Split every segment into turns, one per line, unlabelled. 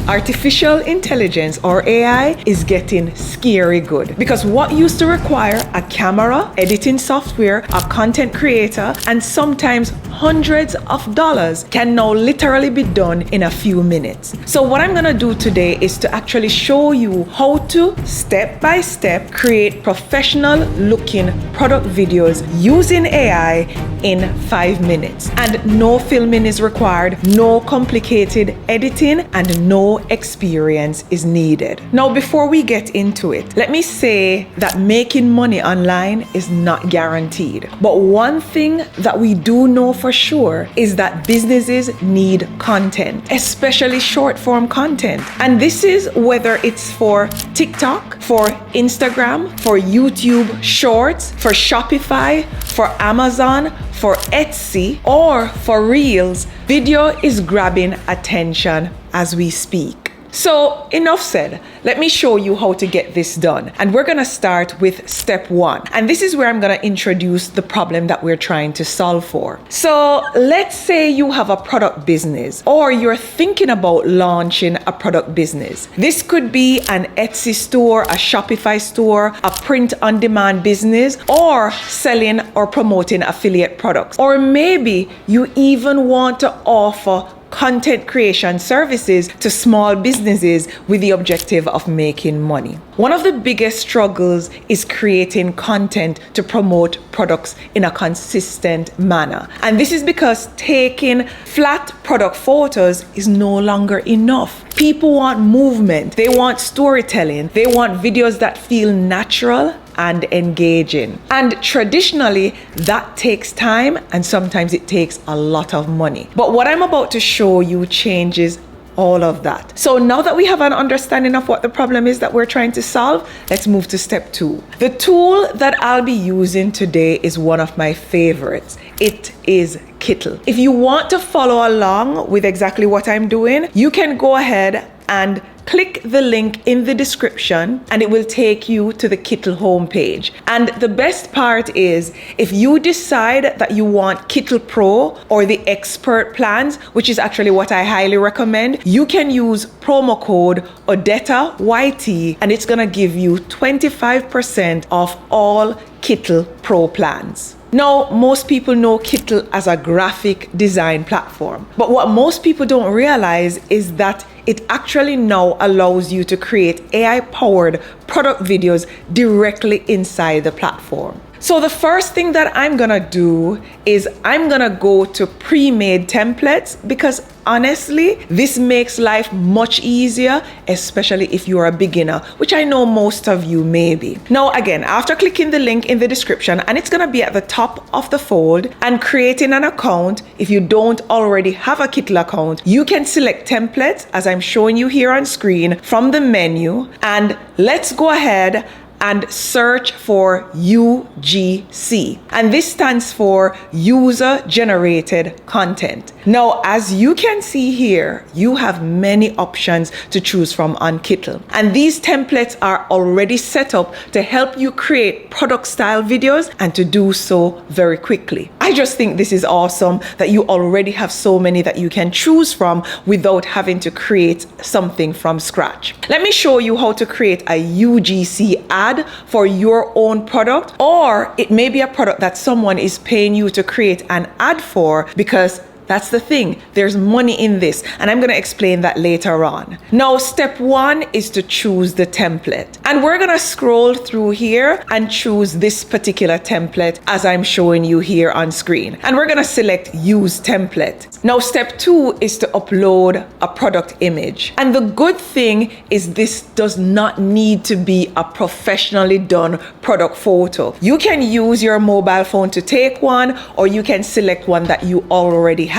artificial intelligence or AI is getting scary good, because what used to require a camera, editing software, a content creator, and sometimes hundreds of dollars can now literally be done in a few minutes. So what I'm gonna do today is to actually show you how to step by step create professional looking product videos using AI in 5 minutes. And no filming is required, no complicated editing, and no experience is needed. Now, before we get into it, let me say that making money online is not guaranteed. But one thing that we do know for sure is that businesses need content, especially short form content. And this is whether it's for TikTok, for Instagram, for YouTube Shorts, for Shopify, for Amazon, for Etsy, or for Reels. Video is grabbing attention as we speak. So enough said, let me show you how to get this done. And we're gonna start with step 1. And this is where I'm gonna introduce the problem that we're trying to solve for. So let's say you have a product business, or you're thinking about launching a product business. This could be an Etsy store, a Shopify store, a print-on-demand business, or selling or promoting affiliate products. Or maybe you even want to offer content creation services to small businesses with the objective of making money. One of the biggest struggles is creating content to promote products in a consistent manner. And this is because taking flat product photos is no longer enough. People want movement, they want storytelling, they want videos that feel natural and engaging. And traditionally, that takes time, and sometimes it takes a lot of money. But what I'm about to show you changes all of that. So now that we have an understanding of what the problem is that we're trying to solve, let's move to step 2. The tool that I'll be using today is one of my favorites. It is Kittl. If you want to follow along with exactly what I'm doing, you can go ahead and click the link in the description and it will take you to the Kittl homepage. And the best part is, if you decide that you want Kittl Pro or the expert plans, which is actually what I highly recommend, you can use promo code ODETTAYT and it's gonna give you 25% off all Kittl Pro plans. Now, most people know Kittl as a graphic design platform, but what most people don't realize is that it actually now allows you to create AI-powered product videos directly inside the platform. So the first thing that I'm gonna do is I'm gonna go to pre-made templates, because honestly, this makes life much easier, especially if you're a beginner, which I know most of you may be. Now again, after clicking the link in the description, and it's gonna be at the top of the fold, and creating an account, if you don't already have a Kittl account, you can select templates as I'm showing you here on screen from the menu, and let's go ahead and search for UGC. And this stands for user generated content. Now, as you can see here, you have many options to choose from on Kittl. And these templates are already set up to help you create product style videos, and to do so very quickly. I just think this is awesome that you already have so many that you can choose from without having to create something from scratch. Let me show you how to create a UGC ad for your own product, or it may be a product that someone is paying you to create an ad for, because that's the thing, there's money in this, and I'm gonna explain that later on. Now, step 1 is to choose the template. And we're gonna scroll through here and choose this particular template as I'm showing you here on screen. And we're gonna select use template. Now, step 2 is to upload a product image. And the good thing is this does not need to be a professionally done product photo. You can use your mobile phone to take one, or you can select one that you already have.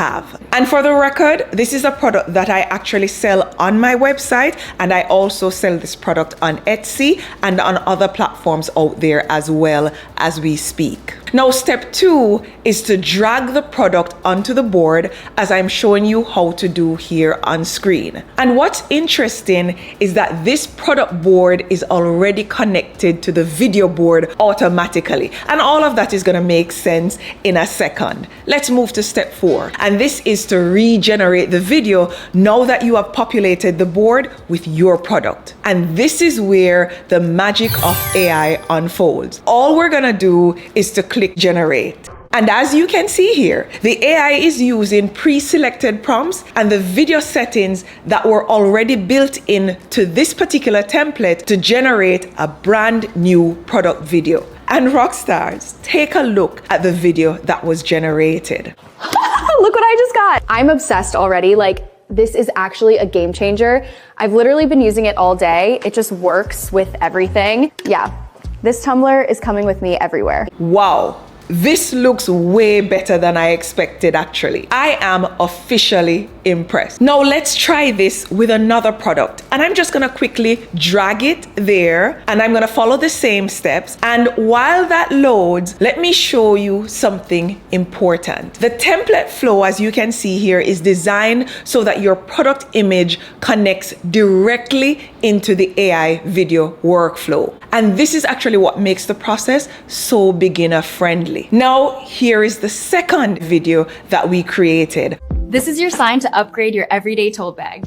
And for the record, this is a product that I actually sell on my website, and I also sell this product on Etsy and on other platforms out there as well as we speak. Now, step 2 is to drag the product onto the board as I'm showing you how to do here on screen. And what's interesting is that this product board is already connected to the video board automatically. And all of that is going to make sense in a second. Let's move to step 4. And this is to regenerate the video now that you have populated the board with your product. And this is where the magic of AI unfolds. All we're going to do is to click generate. And as you can see here, the AI is using pre-selected prompts and the video settings that were already built into this particular template to generate a brand new product video. And rockstars, take a look at the video that was generated.
Look what I just got. I'm obsessed already. Like, this is actually a game changer. I've literally been using it all day. It just works with everything. Yeah, this tumbler is coming with me everywhere.
Wow. This looks way better than I expected, actually. I am officially impressed. Now let's try this with another product. And I'm just gonna quickly drag it there and I'm gonna follow the same steps. And while that loads, let me show you something important. The template flow, as you can see here, is designed so that your product image connects directly into the AI video workflow. And this is actually what makes the process so beginner friendly. Now, here is the second video that we created.
This is your sign to upgrade your everyday tote bag.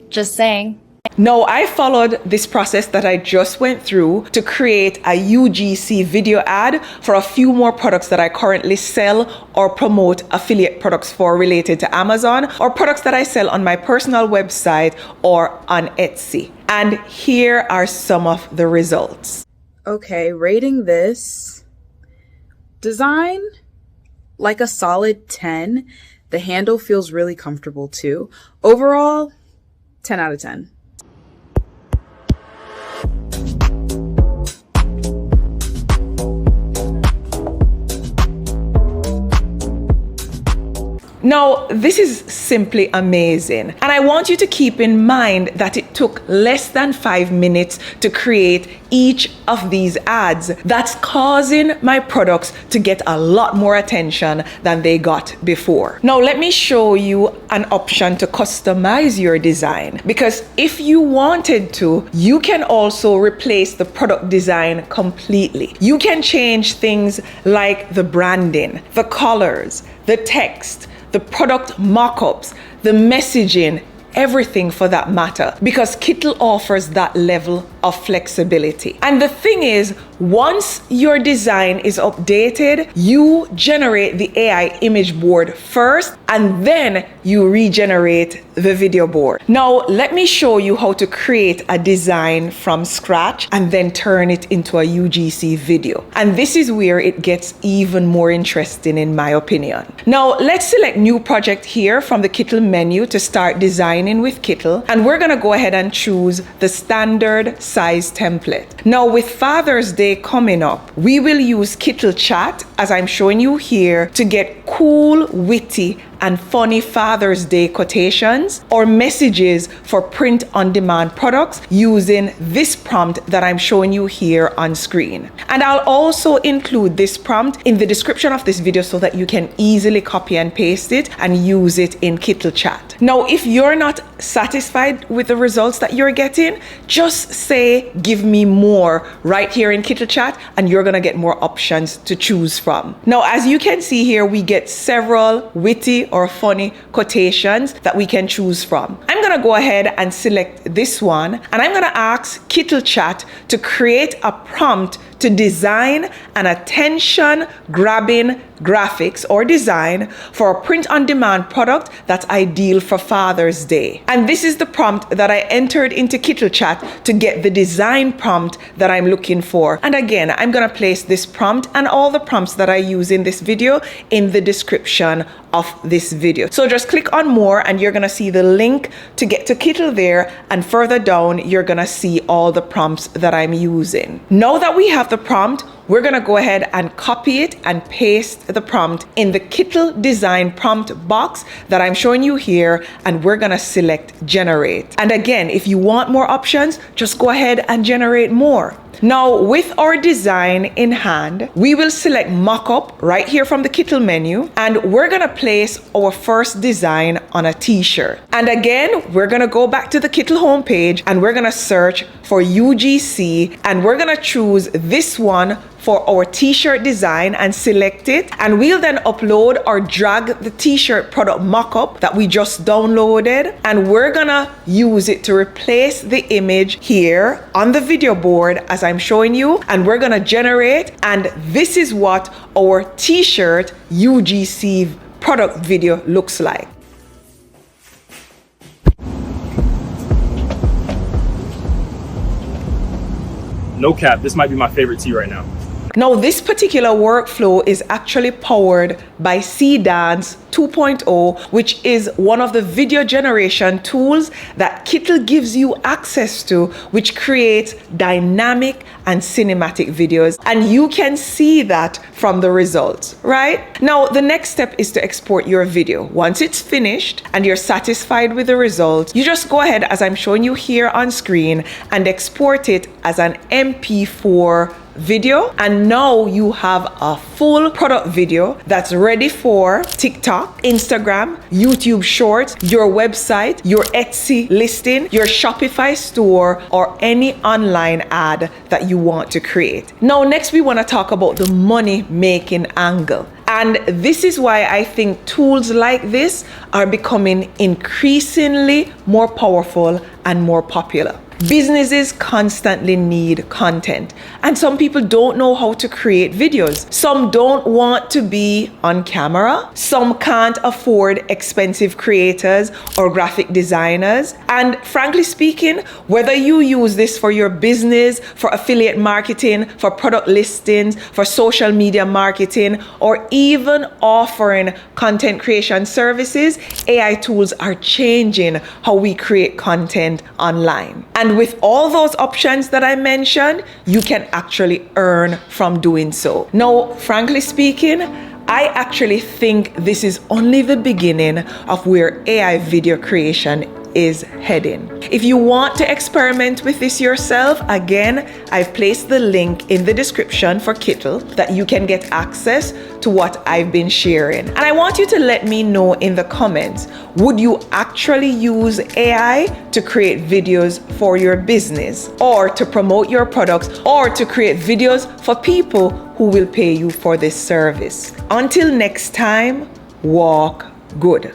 Just saying.
Now, I followed this process that I just went through to create a UGC video ad for a few more products that I currently sell or promote affiliate products for related to Amazon, or products that I sell on my personal website or on Etsy. And here are some of the results.
Okay, rating this design like a solid 10. The handle feels really comfortable too. Overall, 10 out of 10.
Now, this is simply amazing. And I want you to keep in mind that it took less than 5 minutes to create each of these ads. That's causing my products to get a lot more attention than they got before. Now, let me show you an option to customize your design. Because if you wanted to, you can also replace the product design completely. You can change things like the branding, the colors, the text, the product mock-ups, the messaging, everything for that matter, because Kittl offers that level of flexibility. And the thing is, once your design is updated, you generate the AI image board first, and then you regenerate the video board. Now, let me show you how to create a design from scratch and then turn it into a UGC video. And this is where it gets even more interesting, in my opinion. Now, let's select new project here from the Kittl menu to start designing with Kittl. And we're gonna go ahead and choose the standard size template. Now, with Father's Day coming up, we will use Kittl Chat, as I'm showing you here, to get cool, witty, and funny Father's Day quotations or messages for print-on-demand products using this prompt that I'm showing you here on screen. And I'll also include this prompt in the description of this video so that you can easily copy and paste it and use it in Kittl Chat. Now, if you're not satisfied with the results that you're getting, just say, give me more right here in Kittl Chat, and you're gonna get more options to choose from. Now, as you can see here, we get several witty or funny quotations that we can choose from. I'm gonna go ahead and select this one, and I'm gonna ask Kittl Chat to create a prompt to design an attention-grabbing graphics or design for a print-on-demand product that's ideal for Father's Day. And this is the prompt that I entered into Kittl Chat to get the design prompt that I'm looking for. And again, I'm gonna place this prompt and all the prompts that I use in this video in the description of this video. So just click on more and you're gonna see the link to get to Kittl there, and further down you're gonna see all the prompts that I'm using. Now that we have the prompt, we're gonna go ahead and copy it and paste the prompt in the Kittl design prompt box that I'm showing you here, and we're gonna select generate. And again, if you want more options, just go ahead and generate more. Now, with our design in hand, we will select mockup right here from the Kittl menu, and we're gonna place our first design on a t-shirt. And again, we're gonna go back to the Kittl homepage and we're gonna search for UGC, and we're gonna choose this one for our t-shirt design and select it, and we'll then upload or drag the t-shirt product mockup that we just downloaded, and we're gonna use it to replace the image here on the video board as I'm showing you, and we're gonna generate, and this is what our t-shirt UGC product video looks like.
No cap, this might be my favorite tee right now.
Now, this particular workflow is actually powered by Dance 2.0, which is one of the video generation tools that Kittl gives you access to, which creates dynamic and cinematic videos. And you can see that from the results, right? Now, the next step is to export your video. Once it's finished and you're satisfied with the results, you just go ahead, as I'm showing you here on screen, and export it as an MP4 video, and now you have a full product video that's ready for TikTok, Instagram, YouTube Shorts, your website, your Etsy listing, your Shopify store, or any online ad that you want to create. Now, next we want to talk about the money making angle. And this is why I think tools like this are becoming increasingly more powerful and more popular. Businesses constantly need content, and some people don't know how to create videos. Some don't want to be on camera. Some can't afford expensive creators or graphic designers. And frankly speaking, whether you use this for your business, for affiliate marketing, for product listings, for social media marketing, or even offering content creation services, AI tools are changing how we create content online. And with all those options that I mentioned, you can actually earn from doing so. Now, frankly speaking, I actually think this is only the beginning of where AI video creation is heading. If you want to experiment with this yourself, again, I've placed the link in the description for Kittl that you can get access to what I've been sharing. And I want you to let me know in the comments, would you actually use AI to create videos for your business, or to promote your products, or to create videos for people who will pay you for this service? Until next time, walk good.